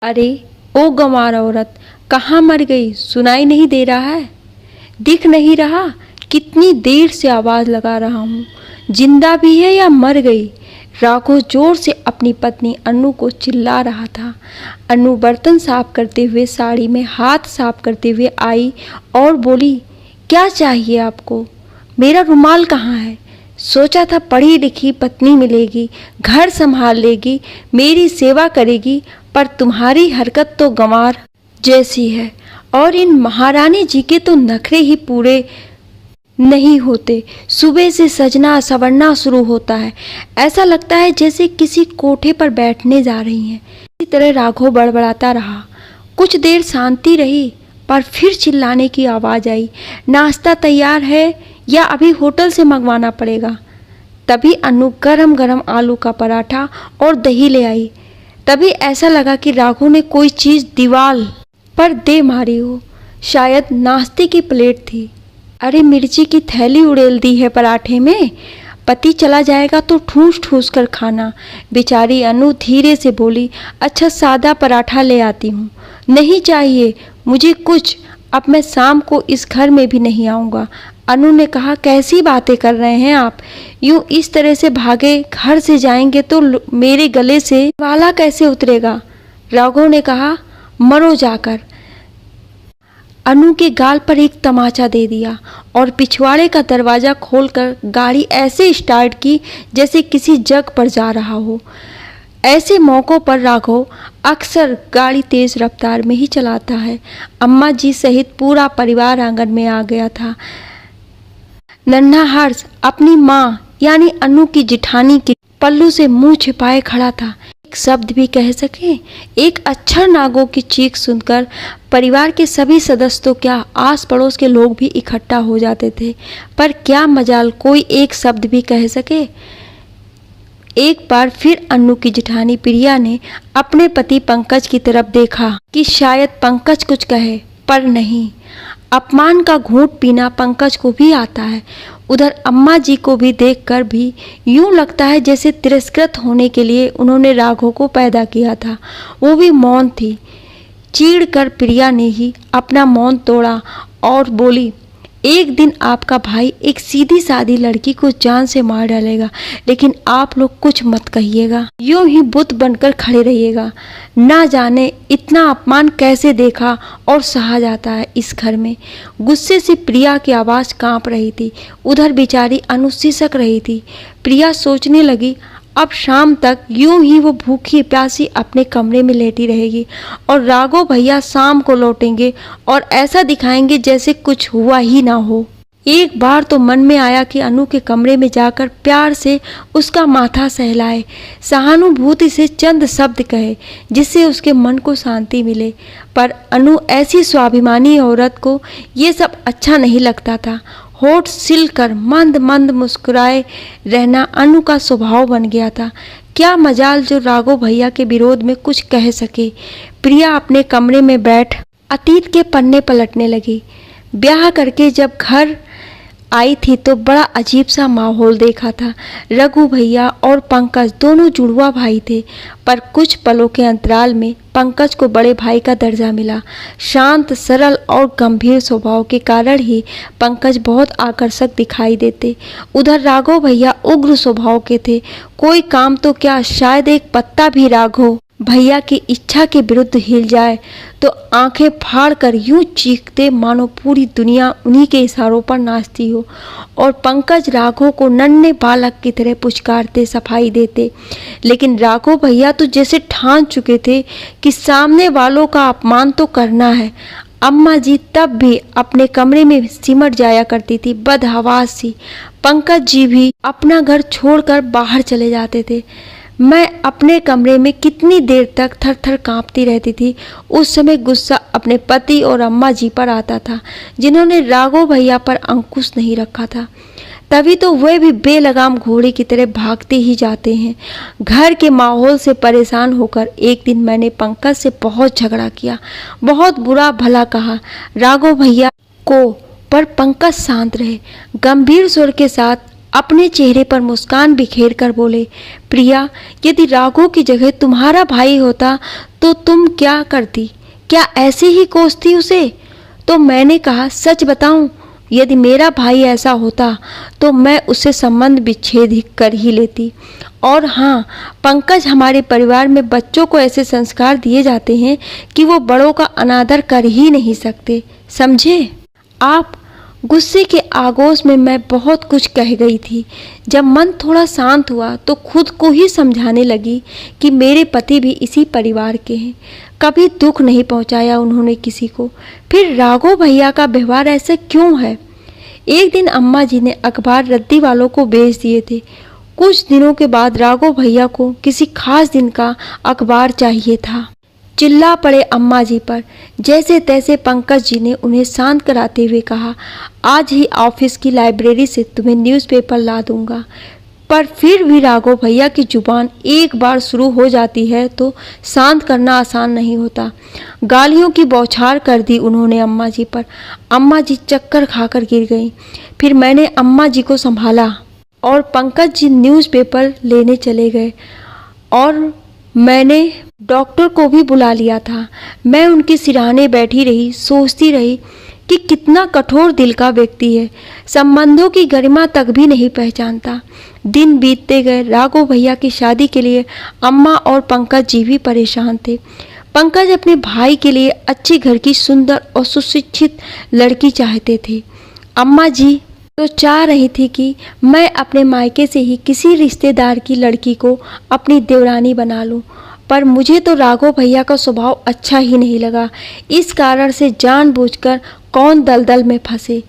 अरे ओ गंवार औरत, कहाँ मर गई? सुनाई नहीं दे रहा है? दिख नहीं रहा? कितनी देर से आवाज लगा रहा हूँ। जिंदा भी है या मर गई? राघव जोर से अपनी पत्नी अनु को चिल्ला रहा था। अनु बर्तन साफ करते हुए, साड़ी में हाथ साफ करते हुए आई और बोली, क्या चाहिए आपको? मेरा रुमाल कहाँ है? सोचा था पढ़ी लिखी पत्नी मिलेगी, घर संभाल लेगी, मेरी सेवा करेगी, पर तुम्हारी हरकत तो गंवार जैसी है। और इन महारानी जी के तो नखरे ही पूरे नहीं होते। सुबह से सजना संवरना शुरू होता है, ऐसा लगता है जैसे किसी कोठे पर बैठने जा रही हैं। इसी तरह राघव बड़बड़ाता रहा। कुछ देर शांति रही, पर फिर चिल्लाने की आवाज़ आई, नाश्ता तैयार है या अभी होटल से मंगवाना पड़ेगा? तभी अनु गरम गरम आलू का पराठा और दही ले आई। तभी ऐसा लगा कि राघव ने कोई चीज़ दीवार पर दे मारी हो। शायद नाश्ते की प्लेट थी। अरे मिर्ची की थैली उड़ेल दी है पराठे में, पति चला जाएगा तो ठूस ठूस कर खाना। बेचारी अनु धीरे से बोली, अच्छा सादा पराठा ले आती हूँ। नहीं चाहिए मुझे कुछ, अब मैं शाम को इस घर में भी नहीं आऊँगा। अनु ने कहा, कैसी बातें कर रहे हैं आप? यूँ इस तरह से भागे घर से जाएंगे तो मेरे गले से वाला कैसे उतरेगा? राघव ने कहा, मरो जाकर। अनु के गाल पर एक तमाचा दे दिया और पिछवाड़े का दरवाज़ा खोलकर गाड़ी ऐसे स्टार्ट की जैसे किसी जग पर जा रहा हो। ऐसे मौक़ों पर राघव अक्सर गाड़ी तेज़ रफ्तार में ही चलाता है। अम्मा जी सहित पूरा परिवार आंगन में आ गया था। नन्हा हर्ष अपनी माँ यानी अनु की जिठानी के पल्लू से मुंह छिपाए खड़ा था। एक शब्द भी कह सके, एक अक्षर नागों की चीख सुनकर परिवार के सभी सदस्य तो क्या, आस पड़ोस के लोग भी इकट्ठा हो जाते थे। पर क्या मजाल कोई एक शब्द भी कह सके। एक बार फिर अनु की जिठानी प्रिया ने अपने पति पंकज की तरफ देखा कि शायद पंकज कुछ कहे, पर नहीं। अपमान का घूंट पीना पंकज को भी आता है। उधर अम्मा जी को भी देखकर भी यूं लगता है जैसे तिरस्कृत होने के लिए उन्होंने राघव को पैदा किया था। वो भी मौन थी। चीढ़ कर प्रिया ने ही अपना मौन तोड़ा और बोली, एक दिन आपका भाई एक सीधी सादी लड़की को जान से मार डालेगा, लेकिन आप लोग कुछ मत कहिएगा, यूं ही बुत बनकर खड़े रहिएगा। ना जाने इतना अपमान कैसे देखा और सहा जाता है इस घर में। गुस्से से प्रिया की आवाज़ कांप रही थी। उधर बेचारी अनु सिसक रही थी। प्रिया सोचने लगी, अब शाम तक यूं ही वो भूखी प्यासी अपने कमरे में लेटी रहेगी और राघव भैया शाम को लौटेंगे और ऐसा दिखाएंगे जैसे कुछ हुआ ही ना हो। एक बार तो मन में आया कि अनु के कमरे में जाकर प्यार से उसका माथा सहलाए, सहानुभूति से चंद शब्द कहे जिससे उसके मन को शांति मिले। पर अनु ऐसी स्वाभिमानी औरत को ये सब अच्छा नहीं लगता था। होठ सिलकर मंद मंद मुस्कुराए रहना अनु का स्वभाव बन गया था। क्या मजाल जो राघव भैया के विरोध में कुछ कह सके। प्रिया अपने कमरे में बैठ अतीत के पन्ने पलटने लगी। ब्याह करके जब घर आई थी तो बड़ा अजीब सा माहौल देखा था। रघु भैया और पंकज दोनों जुड़वा भाई थे, पर कुछ पलों के अंतराल में पंकज को बड़े भाई का दर्जा मिला। शांत, सरल और गंभीर स्वभाव के कारण ही पंकज बहुत आकर्षक दिखाई देते। उधर राघव भैया उग्र स्वभाव के थे। कोई काम तो क्या, शायद एक पत्ता भी राघव भैया की इच्छा के विरुद्ध हिल जाए तो आंखें फाड़ कर यूं चीखते मानो पूरी दुनिया उन्हीं के इशारों पर नाचती हो। और पंकज राघव को नन्हे बालक की तरह पुचकारते, सफाई देते। लेकिन राघव भैया तो जैसे ठान चुके थे कि सामने वालों का अपमान तो करना है। अम्मा जी तब भी अपने कमरे में सिमट जाया करती थी, बदहवास सी। पंकज जी भी अपना घर छोड़कर बाहर चले जाते थे। मैं अपने कमरे में कितनी देर तक थर थर काँपती रहती थी। उस समय गुस्सा अपने पति और अम्मा जी पर आता था, जिन्होंने राघव भैया पर अंकुश नहीं रखा था। तभी तो वे भी बेलगाम घोड़े की तरह भागते ही जाते हैं। घर के माहौल से परेशान होकर एक दिन मैंने पंकज से बहुत झगड़ा किया, बहुत बुरा भला कहा राघव भैया को, पर पंकज शांत रहे। गंभीर स्वर के साथ अपने चेहरे पर मुस्कान बिखेर कर बोले, प्रिया, यदि राघव की जगह तुम्हारा भाई होता तो तुम क्या करती? क्या ऐसे ही कोसती उसे? तो मैंने कहा, सच बताऊं, यदि मेरा भाई ऐसा होता तो मैं उससे संबंध विच्छेद ही कर ही लेती। और हाँ पंकज, हमारे परिवार में बच्चों को ऐसे संस्कार दिए जाते हैं कि वो बड़ों का अनादर कर ही नहीं सकते, समझे आप? गुस्से के आगोश में मैं बहुत कुछ कह गई थी। जब मन थोड़ा शांत हुआ तो खुद को ही समझाने लगी कि मेरे पति भी इसी परिवार के हैं, कभी दुख नहीं पहुंचाया उन्होंने किसी को। फिर राघव भैया का व्यवहार ऐसा क्यों है? एक दिन अम्मा जी ने अखबार रद्दी वालों को बेच दिए थे। कुछ दिनों के बाद राघव भैया को किसी खास दिन का अखबार चाहिए था। चिल्ला पड़े अम्मा जी पर। जैसे तैसे पंकज जी ने उन्हें शांत कराते हुए कहा, आज ही ऑफिस की लाइब्रेरी से तुम्हें न्यूज़पेपर ला दूंगा। पर फिर भी राघव भैया की जुबान एक बार शुरू हो जाती है तो शांत करना आसान नहीं होता। गालियों की बौछार कर दी उन्होंने अम्मा जी पर। अम्मा जी चक्कर खाकर गिर गईं। फिर मैंने अम्मा जी को संभाला और पंकज जी न्यूज़पेपर लेने चले गए और मैंने डॉक्टर को भी बुला लिया था। मैं उनके सिरहाने बैठी रही, सोचती रही कि कितना कठोर दिल का व्यक्ति है, संबंधों की गरिमा तक भी नहीं पहचानता। दिन बीतते गए। राघव भैया की शादी के लिए अम्मा और पंकज जी भी परेशान थे। पंकज अपने भाई के लिए अच्छे घर की सुंदर और सुशिक्षित लड़की चाहते थे। अम्मा जी तो चाह रही थी कि मैं अपने मायके से ही किसी रिश्तेदार की लड़की को अपनी देवरानी बना लूं, पर मुझे तो राघव भैया का स्वभाव अच्छा ही नहीं लगा। इस कारण से जानबूझकर कौन दलदल में फंसे।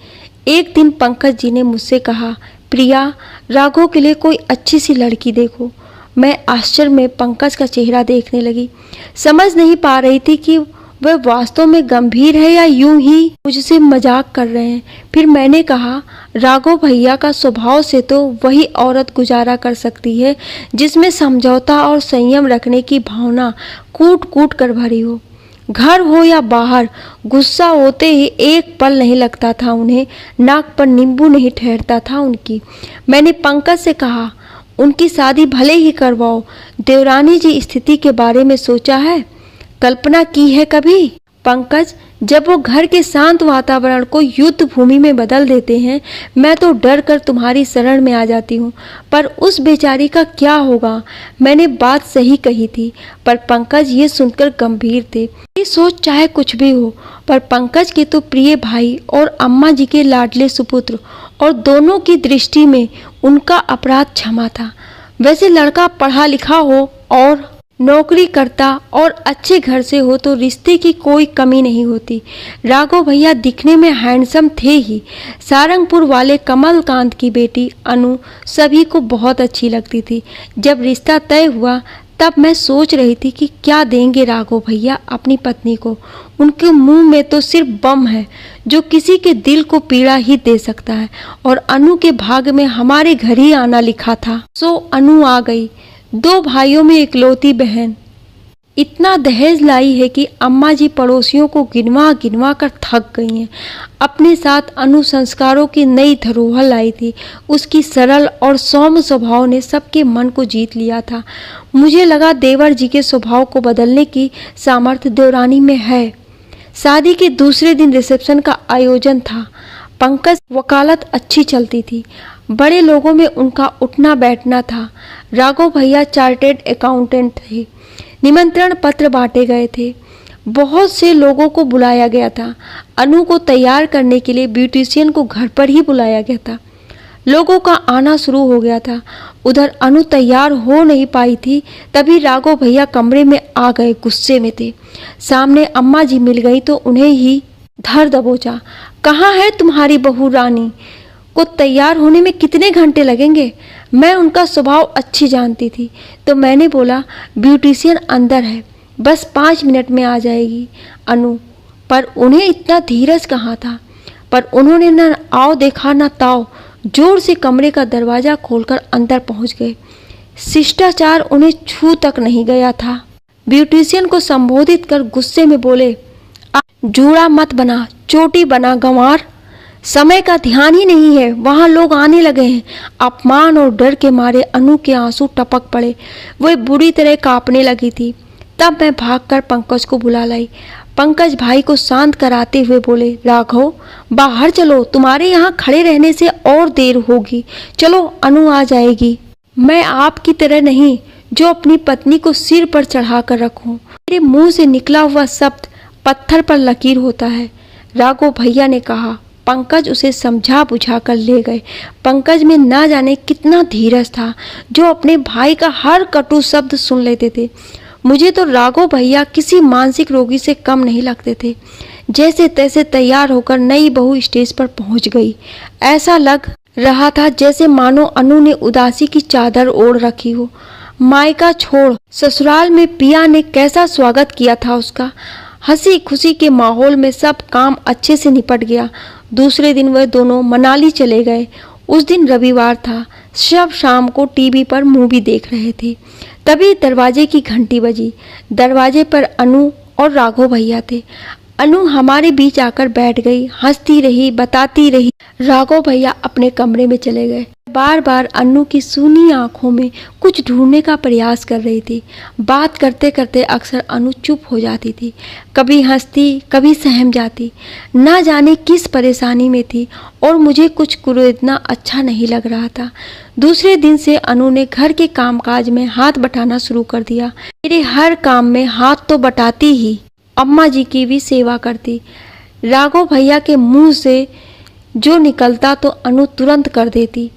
एक दिन पंकज जी ने मुझसे कहा, प्रिया, राघव के लिए कोई अच्छी सी लड़की देखो। मैं आश्चर्य में पंकज का चेहरा देखने लगी। समझ नहीं पा रही थी कि वह वास्तव में गंभीर है या यूं ही मुझसे मजाक कर रहे हैं। फिर मैंने कहा, राघव भैया का स्वभाव से तो वही औरत गुजारा कर सकती है जिसमें समझौता और संयम रखने की भावना कूट कूट कर भरी हो। घर हो या बाहर, गुस्सा होते ही एक पल नहीं लगता था उन्हें, नाक पर नींबू नहीं ठहरता था उनकी। मैंने पंकज से कहा, उनकी शादी भले ही करवाओ, देवरानी जी स्थिति के बारे में सोचा है, कल्पना की है कभी? पंकज, जब वो घर के शांत वातावरण को युद्ध भूमि में बदल देते हैं, मैं तो डर कर तुम्हारी शरण में आ जाती हूँ। पर उस बेचारी का क्या होगा? मैंने बात सही कही थी, पर पंकज ये सुनकर गंभीर थे। ये सोच चाहे कुछ भी हो, पर पंकज के तो प्रिय भाई और अम्मा जी के लाडले सुपुत्र, और दोनों की दृष्टि में उनका अपराध क्षमा था। वैसे लड़का पढ़ा लिखा हो और नौकरी करता और अच्छे घर से हो तो रिश्ते की कोई कमी नहीं होती। राघव भैया दिखने में हैंडसम थे ही। सारंगपुर वाले कमलकांत की बेटी अनु सभी को बहुत अच्छी लगती थी। जब रिश्ता तय हुआ तब मैं सोच रही थी कि क्या देंगे राघव भैया अपनी पत्नी को। उनके मुंह में तो सिर्फ बम है जो किसी के दिल को पीड़ा ही दे सकता है, और अनु के भाग्य में हमारे घर ही आना लिखा था। सो अनु आ गई, 2 भाइयों में इकलौती बहन। इतना दहेज लाई है कि अम्मा जी पड़ोसियों को गिनवा गिनवा कर थक गई हैं। अपने साथ अनु संस्कारों की नई धरोहर लाई थी। उसकी सरल और सौम्य स्वभाव ने सबके मन को जीत लिया था। मुझे लगा देवर जी के स्वभाव को बदलने की सामर्थ्य देवरानी में है। शादी के दूसरे दिन रिसेप्शन का आयोजन था। पंकज वकालत अच्छी चलती थी। बड़े लोगों में उनका उठना बैठना था। राघव भैया चार्टेड अकाउंटेंट थे। निमंत्रण पत्र बांटे गए थे। बहुत से लोगों को बुलाया गया था। अनु को तैयार करने के लिए ब्यूटिशियन को घर पर ही बुलाया गया था। लोगों का आना शुरू हो गया था। उधर अनु तैयार हो नहीं पाई थी, तभी राघव भैया कमरे में आ गए। गुस्से में थे। सामने अम्मा जी मिल गई तो उन्हें ही धर दबोचा। कहाँ है तुम्हारी बहू रानी को तैयार होने में कितने घंटे लगेंगे? मैं उनका स्वभाव अच्छी जानती थी तो मैंने बोला, ब्यूटिशियन अंदर है, बस 5 मिनट में आ जाएगी अनु। पर उन्हें इतना धीरज कहाँ था। पर उन्होंने न आओ देखा न ताओ, जोर से कमरे का दरवाज़ा खोलकर अंदर पहुंच गए। शिष्टाचार उन्हें छू तक नहीं गया था। ब्यूटिशियन को संबोधित कर गुस्से में बोले, जूड़ा मत बना, चोटी बना गंवार। समय का ध्यान ही नहीं है, वहाँ लोग आने लगे हैं। अपमान और डर के मारे अनु के आंसू टपक पड़े। वह बुरी तरह कांपने लगी थी। तब मैं भागकर पंकज को बुला लाई। पंकज भाई को शांत कराते हुए बोले, राघव बाहर चलो, तुम्हारे यहाँ खड़े रहने से और देर होगी। चलो, अनु आ जाएगी। मैं आपकी तरह नहीं जो अपनी पत्नी को सिर पर चढ़ाकर रखूं। मेरे मुंह से निकला हुआ शब्द पत्थर पर लकीर होता है, राघव भैया ने कहा। पंकज उसे समझा बुझा कर ले गए। पंकज में ना जाने कितना धीरज था, जो अपने भाई का हर कटु शब्द सुन लेते थे। मुझे तो राघव भैया किसी मानसिक रोगी से कम नहीं लगते थे। जैसे तैसे तैयार होकर नई बहू स्टेज पर पहुंच गई। ऐसा लग रहा था जैसे मानो अनु ने उदासी की चादर ओढ़ रखी हो। मायका छोड़ ससुराल में पिया ने कैसा स्वागत किया था उसका। हंसी खुशी के माहौल में सब काम अच्छे से निपट गया। दूसरे दिन वह दोनों मनाली चले गए। उस दिन रविवार था। सब शाम को टीवी पर मूवी देख रहे थे। तभी दरवाजे की घंटी बजी। दरवाजे पर अनु और राघव भैया थे। अनु हमारे बीच आकर बैठ गई, हंसती रही, बताती रही। राघव भैया अपने कमरे में चले गए। बार बार अनु की सूनी आंखों में कुछ ढूंढने का प्रयास कर रही थी। बात करते करते अक्सर अनु चुप हो जाती थी, कभी हंसती, कभी सहम जाती। ना जाने किस परेशानी में थी और मुझे कुछ कुरेदना अच्छा नहीं लग रहा था। दूसरे दिन से अनु ने घर के कामकाज में हाथ बटाना शुरू कर दिया। मेरे हर काम में हाथ तो बटाती ही, अम्मा जी की भी सेवा करती। राघव भैया के मुंह से जो निकलता तो अनु तुरंत कर देती।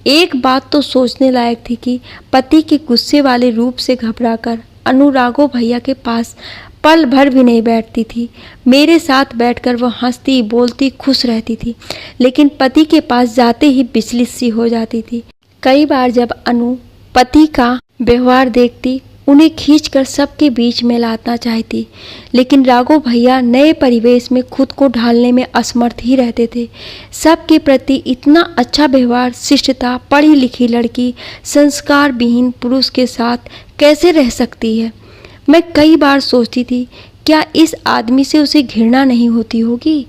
एक बात तो सोचने लायक थी कि पति के गुस्से वाले रूप से घबराकर अनु राघव भैया के पास पल भर भी नहीं बैठती थी। मेरे साथ बैठकर वह हंसती, बोलती, खुश रहती थी, लेकिन पति के पास जाते ही विचलित सी हो जाती थी। कई बार जब अनु पति का व्यवहार देखती, उन्हें खींचकर सबके बीच में लाना चाहती, लेकिन राघव भैया नए परिवेश में खुद को ढालने में असमर्थ ही रहते थे। सबके प्रति इतना अच्छा व्यवहार, शिष्टता, पढ़ी लिखी लड़की संस्कार विहीन पुरुष के साथ कैसे रह सकती है। मैं कई बार सोचती थी, क्या इस आदमी से उसे घृणा नहीं होती होगी।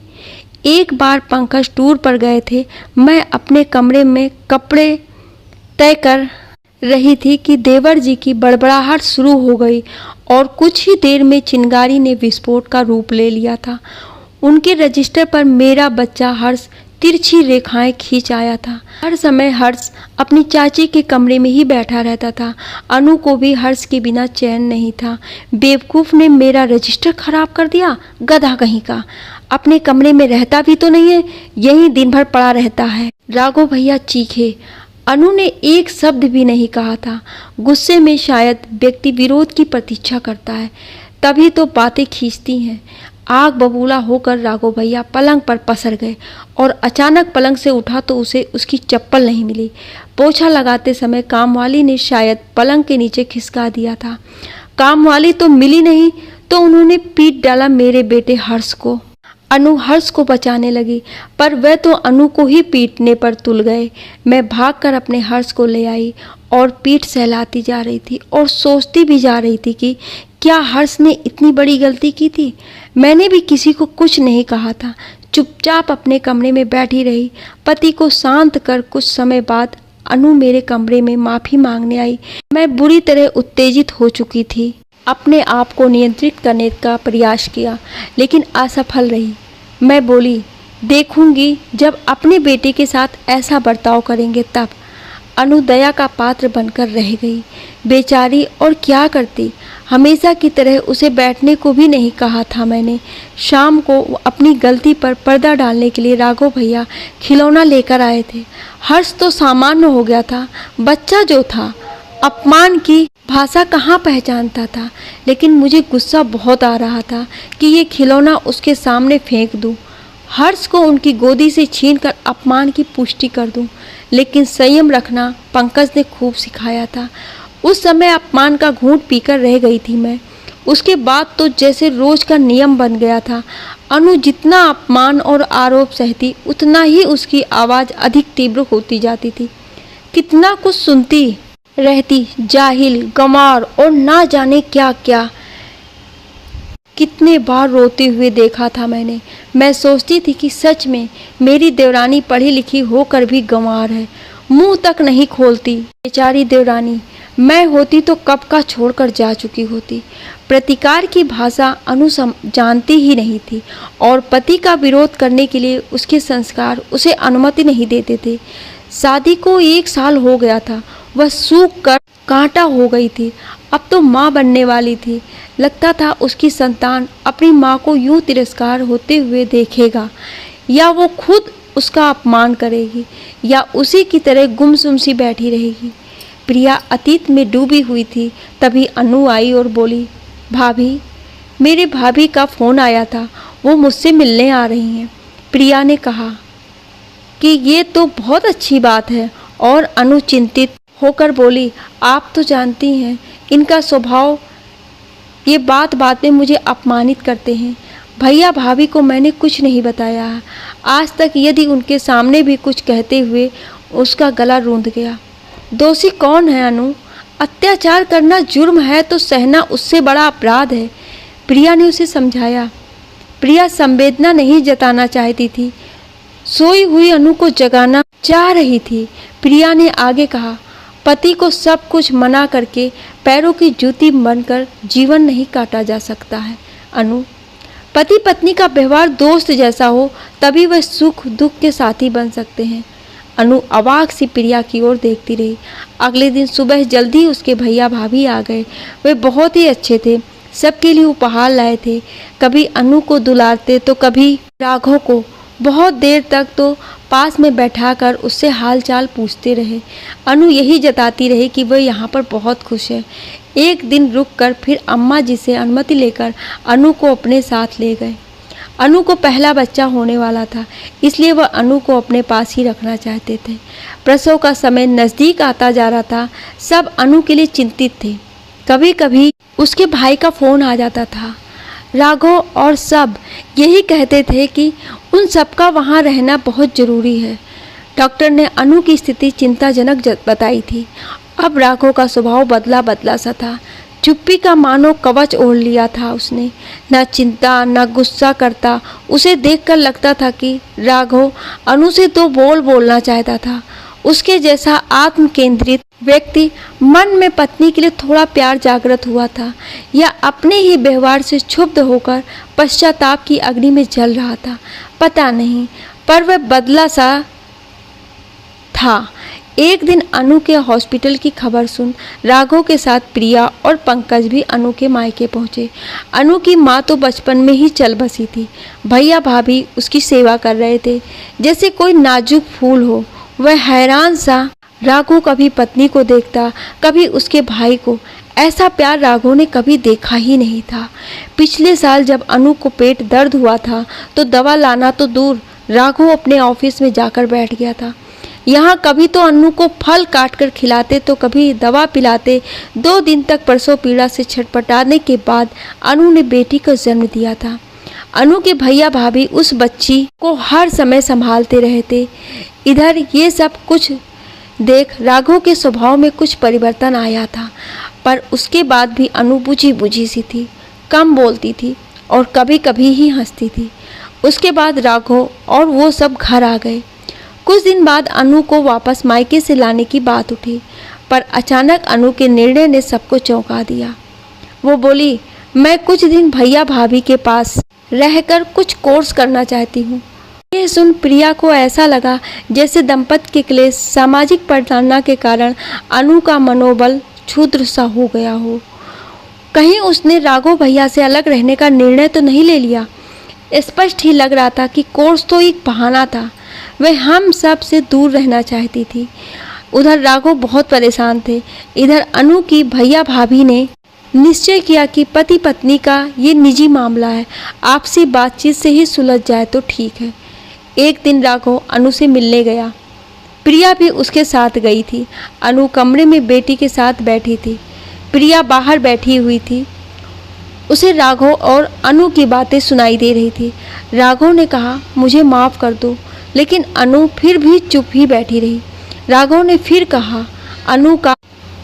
एक बार पंकज टूर पर गए थे। मैं अपने कमरे में कपड़े तय कर रही थी कि देवर जी की बड़बड़ाहट शुरू हो गई और कुछ ही देर में चिंगारी ने विस्फोट का रूप ले लिया था। उनके रजिस्टर पर मेरा बच्चा हर्ष तिरछी रेखाएं खींच आया था। हर समय हर्ष अपनी चाची के कमरे में ही बैठा रहता था। अनु को भी हर्ष के बिना चैन नहीं था। बेवकूफ़ ने मेरा रजिस्टर खराब कर दिया, गधा कहीं का। अपने कमरे में रहता भी तो नहीं है, यहीं दिन भर पड़ा रहता है। राघव भैया चीखे। अनु ने एक शब्द भी नहीं कहा था। गुस्से में शायद व्यक्ति विरोध की प्रतीक्षा करता है, तभी तो बातें खींचती हैं। आग बबूला होकर राघव भैया पलंग पर पसर गए और अचानक पलंग से उठा तो उसे उसकी चप्पल नहीं मिली। पोछा लगाते समय कामवाली ने शायद पलंग के नीचे खिसका दिया था। कामवाली तो मिली नहीं तो उन्होंने पीट डाला मेरे बेटे हर्ष को। अनु हर्ष को बचाने लगी, पर वह तो अनु को ही पीटने पर तुल गए। मैं भागकर अपने हर्ष को ले आई और पीठ सहलाती जा रही थी और सोचती भी जा रही थी कि क्या हर्ष ने इतनी बड़ी गलती की थी। मैंने भी किसी को कुछ नहीं कहा था, चुपचाप अपने कमरे में बैठी रही। पति को शांत कर कुछ समय बाद अनु मेरे कमरे में माफ़ी मांगने आई। मैं बुरी तरह उत्तेजित हो चुकी थी। अपने आप को नियंत्रित करने का प्रयास किया, लेकिन असफल रही। मैं बोली, देखूंगी जब अपने बेटे के साथ ऐसा बर्ताव करेंगे तब। अनु दया का पात्र बनकर रह गई। बेचारी, और क्या करती। हमेशा की तरह उसे बैठने को भी नहीं कहा था मैंने। शाम को अपनी गलती पर पर्दा डालने के लिए राघव भैया खिलौना लेकर आए थे। हर्ष तो सामान्य हो गया था, बच्चा जो था अपमान की भाषा कहाँ पहचानता था, लेकिन मुझे गुस्सा बहुत आ रहा था कि ये खिलौना उसके सामने फेंक दूं, हर्ष को उनकी गोदी से छीनकर अपमान की पुष्टि कर दूं। लेकिन संयम रखना पंकज ने खूब सिखाया था। उस समय अपमान का घूंट पीकर रह गई थी मैं। उसके बाद तो जैसे रोज का नियम बन गया था। अनु जितना अपमान और आरोप सहती, उतना ही उसकी आवाज़ अधिक तीव्र होती जाती थी। कितना कुछ सुनती रहती, जाहिल, गंवार और ना जाने क्या क्या। कितने बार रोते हुए देखा था मैंने। मैं सोचती थी कि सच में मेरी देवरानी पढ़ी लिखी होकर भी गंवार है, मुंह तक नहीं खोलती। बेचारी देवरानी, मैं होती तो कब का छोड़कर जा चुकी होती। प्रतिकार की भाषा अनु जानती ही नहीं थी और पति का विरोध करने के लिए उसके संस्कार उसे अनुमति नहीं देते थे। शादी को 1 साल हो गया था, वह सूख कर कांटा हो गई थी। अब तो माँ बनने वाली थी। लगता था उसकी संतान अपनी माँ को यूं तिरस्कार होते हुए देखेगा, या वो खुद उसका अपमान करेगी, या उसी की तरह गुमसुम सी बैठी रहेगी। प्रिया अतीत में डूबी हुई थी। तभी अनु आई और बोली, भाभी, मेरे भाभी का फ़ोन आया था, वो मुझसे मिलने आ रही हैं। प्रिया ने कहा कि ये तो बहुत अच्छी बात है, और अनु चिंतित होकर बोली, आप तो जानती हैं इनका स्वभाव, ये बात बात में मुझे अपमानित करते हैं। भैया भाभी को मैंने कुछ नहीं बताया है आज तक। यदि उनके सामने भी कुछ कहते हुए उसका गला रूंध गया। दोषी कौन है अनु? अत्याचार करना जुर्म है तो सहना उससे बड़ा अपराध है, प्रिया ने उसे समझाया। प्रिया संवेदना नहीं जताना चाहती थी, सोई हुई अनु को जगाना चाह रही थी। प्रिया ने आगे कहा, पति को सब कुछ मना करके पैरों की जूती बनकर जीवन नहीं काटा जा सकता है अनु। पति पत्नी का व्यवहार दोस्त जैसा हो, तभी वह सुख दुख के साथी बन सकते हैं। अनु अवाक सी प्रिया की ओर देखती रही। अगले दिन सुबह जल्दी उसके भैया भाभी आ गए। वे बहुत ही अच्छे थे, सबके लिए उपहार लाए थे। कभी अनु को दुलारते तो कभी राघव को। बहुत देर तक तो पास में बैठाकर उससे हाल चाल पूछते रहे। अनु यही जताती रही कि वह यहाँ पर बहुत खुश है। एक दिन रुककर फिर अम्मा जी से अनुमति लेकर अनु को अपने साथ ले गए। अनु को पहला बच्चा होने वाला था, इसलिए वह अनु को अपने पास ही रखना चाहते थे। प्रसव का समय नज़दीक आता जा रहा था। सब अनु के लिए चिंतित थे। कभी कभी उसके भाई का फ़ोन आ जाता था। राघव और सब यही कहते थे कि उन सबका वहाँ रहना बहुत ज़रूरी है। डॉक्टर ने अनु की स्थिति चिंताजनक बताई थी। अब राघव का स्वभाव बदला बदला सा था। चुप्पी का मानो कवच ओढ़ लिया था उसने। न चिंता न गुस्सा करता। उसे देखकर लगता था कि राघव अनु से 2 बोल बोलना चाहता था। उसके जैसा आत्म केंद्रित व्यक्ति मन में पत्नी के लिए थोड़ा प्यार जागृत हुआ था, या अपने ही व्यवहार से क्षुब्ध होकर पश्चाताप की अग्नि में जल रहा था, पता नहीं, पर वह बदला सा था। एक दिन अनु के हॉस्पिटल की खबर सुन राघव के साथ प्रिया और पंकज भी अनु के मायके पहुंचे। अनु की माँ तो बचपन में ही चल बसी थी। भैया भाभी उसकी सेवा कर रहे थे जैसे कोई नाजुक फूल हो। वह हैरान सा राघव कभी पत्नी को देखता, कभी उसके भाई को। ऐसा प्यार राघव ने कभी देखा ही नहीं था। पिछले साल जब अनु को पेट दर्द हुआ था तो दवा लाना तो दूर, राघव अपने ऑफिस में जाकर बैठ गया था। यहाँ कभी तो अनु को फल काटकर खिलाते तो कभी दवा पिलाते। 2 दिन तक प्रसव पीड़ा से छटपटाने के बाद अनु ने बेटी को जन्म दिया था। अनु के भैया भाभी उस बच्ची को हर समय संभालते रहे थे। इधर ये सब कुछ देख राघव के स्वभाव में कुछ परिवर्तन आया था, पर उसके बाद भी अनु बुझी बुझी सी थी, कम बोलती थी और कभी कभी ही हंसती थी। उसके बाद राघव और वो सब घर आ गए। कुछ दिन बाद अनु को वापस मायके से लाने की बात उठी, पर अचानक अनु के निर्णय ने सबको चौंका दिया। वो बोली, मैं कुछ दिन भैया भाभी के पास रहकर कुछ कोर्स करना चाहती हूँ। ये सुन प्रिया को ऐसा लगा जैसे दंपत्ति के क्लेश, सामाजिक प्रताड़ना के कारण अनु का मनोबल क्षुद्र सा हो गया हो। कहीं उसने राघव भैया से अलग रहने का निर्णय तो नहीं ले लिया। स्पष्ट ही लग रहा था कि कोर्स तो एक बहाना था। वह हम सब से दूर रहना चाहती थी। उधर राघव बहुत परेशान थे। इधर अनु की भैया भाभी ने निश्चय किया कि पति पत्नी का ये निजी मामला है, आपसी बातचीत से ही सुलझ जाए तो ठीक है। एक दिन राघव अनु से मिलने गया। प्रिया भी उसके साथ गई थी। अनु कमरे में बेटी के साथ बैठी थी। प्रिया बाहर बैठी हुई थी। उसे राघव और अनु की बातें सुनाई दे रही थी। राघव ने कहा, मुझे माफ़ कर दो, लेकिन अनु फिर भी चुप ही बैठी रही। राघव ने फिर कहा, अनु का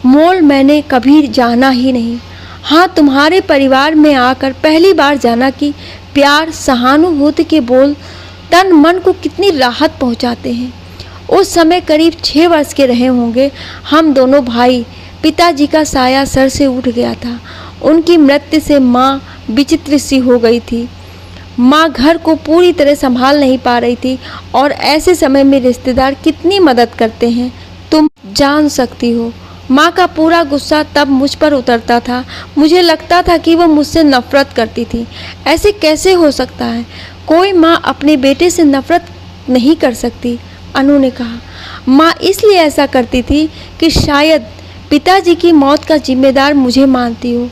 मोल मैंने कभी जाना ही नहीं। हाँ, तुम्हारे परिवार में आकर पहली बार जाना कि प्यार, सहानुभूति के बोल तन मन को कितनी राहत पहुंचाते हैं। उस समय करीब 6 वर्ष के रहे होंगे हम दोनों भाई। पिताजी का साया सर से उठ गया था। उनकी मृत्यु से माँ विचित्र सी हो गई थी। माँ घर को पूरी तरह संभाल नहीं पा रही थी और ऐसे समय में रिश्तेदार कितनी मदद करते हैं तुम जान सकती हो। माँ का पूरा गुस्सा तब मुझ पर उतरता था। मुझे लगता था कि वो मुझसे नफरत करती थी। ऐसे कैसे हो सकता है? कोई माँ अपने बेटे से नफरत नहीं कर सकती, अनु ने कहा। माँ इसलिए ऐसा करती थी कि शायद पिताजी की मौत का जिम्मेदार मुझे मानती हो।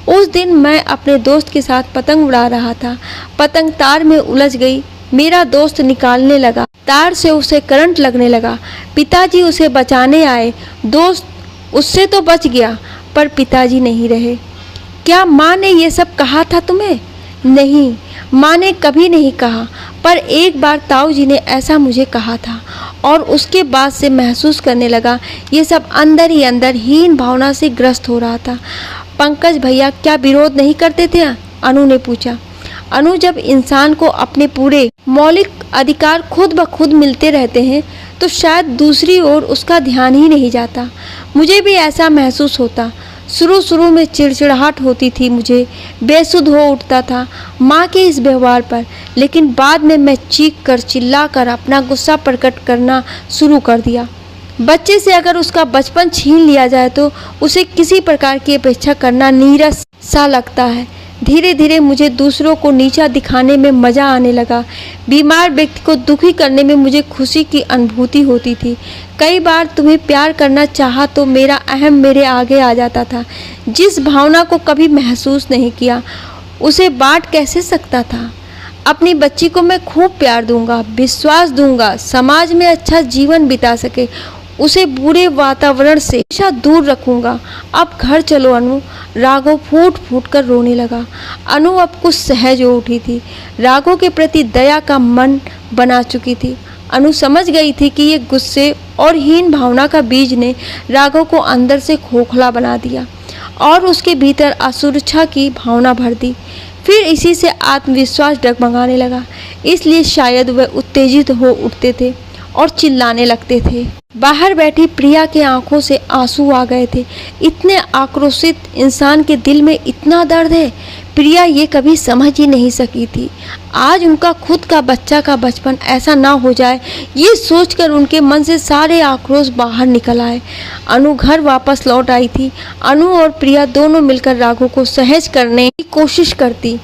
उस दिन मैं अपने दोस्त के साथ पतंग उड़ा रहा था। पतंग तार में उलझ गई। मेरा दोस्त निकालने लगा, तार से उसे करंट लगने लगा। पिताजी उसे बचाने आए। दोस्त उससे तो बच गया, पर पिताजी नहीं रहे। क्या माँ ने ये सब कहा था तुम्हें? नहीं, माँ ने कभी नहीं कहा, पर एक बार ताऊ जी ने ऐसा मुझे कहा था और उसके बाद से महसूस करने लगा ये सब अंदर ही अंदर हीन भावना से ग्रस्त हो रहा था। पंकज भैया क्या विरोध नहीं करते थे? अनु ने पूछा। अनु, जब इंसान को अपने पूरे मौलिक अधिकार खुद ब खुद मिलते रहते हैं तो शायद दूसरी ओर उसका ध्यान ही नहीं जाता। मुझे भी ऐसा महसूस होता। शुरू में चिड़चिड़ाहट होती थी, मुझे बेसुध हो उठता था माँ के इस व्यवहार पर, लेकिन बाद में मैं चीख कर चिल्ला कर अपना गुस्सा प्रकट करना शुरू कर दिया। बच्चे से अगर उसका बचपन छीन लिया जाए तो उसे किसी प्रकार की अपेक्षा करना नीरस सा लगता है। धीरे धीरे मुझे दूसरों को नीचा दिखाने में मज़ा आने लगा। बीमार व्यक्ति को दुखी करने में मुझे खुशी की अनुभूति होती थी। कई बार तुम्हें प्यार करना चाहा तो मेरा अहम मेरे आगे आ जाता था। जिस भावना को कभी महसूस नहीं किया उसे बांट कैसे सकता था? अपनी बच्ची को मैं खूब प्यार दूंगा, विश्वास दूंगा, समाज में अच्छा जीवन बिता सके, उसे बुरे वातावरण से हमेशा दूर रखूंगा। अब घर चलो अनु। राघव फूट फूट कर रोने लगा। अनु अब कुछ सहज हो उठी थी। राघव के प्रति दया का मन बना चुकी थी। अनु समझ गई थी कि ये गुस्से और हीन भावना का बीज ने राघव को अंदर से खोखला बना दिया और उसके भीतर असुरक्षा की भावना भर दी। फिर इसी से आत्मविश्वास डगमगाने लगा। इसलिए शायद वह उत्तेजित हो उठते थे और चिल्लाने लगते थे। बाहर बैठी प्रिया के आंखों से आंसू आ गए थे। इतने आक्रोशित इंसान के दिल में इतना दर्द है, प्रिया ये कभी समझ ही नहीं सकी थी। आज उनका खुद का बच्चा का बचपन ऐसा ना हो जाए, ये सोचकर उनके मन से सारे आक्रोश बाहर निकल आए। अनु घर वापस लौट आई थी। अनु और प्रिया दोनों मिलकर राघव को सहज करने की कोशिश करती,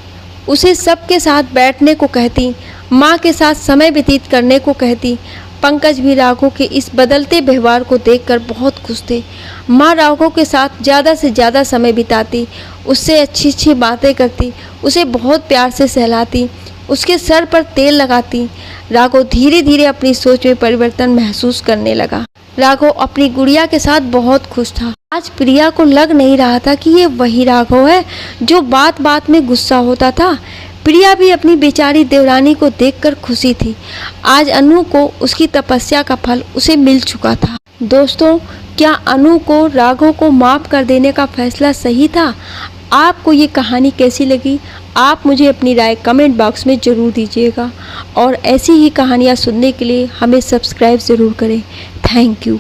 उसे सबके साथ बैठने को कहती, माँ के साथ समय व्यतीत करने को कहती। पंकज भी राघव के इस बदलते व्यवहार को देखकर बहुत खुश थे। माँ राघव के साथ ज़्यादा से ज़्यादा समय बिताती, उससे अच्छी अच्छी बातें करती, उसे बहुत प्यार से सहलाती, उसके सर पर तेल लगाती। राघव धीरे धीरे अपनी सोच में परिवर्तन महसूस करने लगा। राघव अपनी गुड़िया के साथ बहुत खुश था। आज प्रिया को लग नहीं रहा था कि ये वही राघव है जो बात बात में गुस्सा होता था। प्रिया भी अपनी बेचारी देवरानी को देखकर खुशी थी। आज अनु को उसकी तपस्या का फल उसे मिल चुका था। दोस्तों, क्या अनु को राघव को माफ़ कर देने का फैसला सही था? आपको ये कहानी कैसी लगी? आप मुझे अपनी राय कमेंट बॉक्स में ज़रूर दीजिएगा और ऐसी ही कहानियाँ सुनने के लिए हमें सब्सक्राइब ज़रूर करें। Thank you.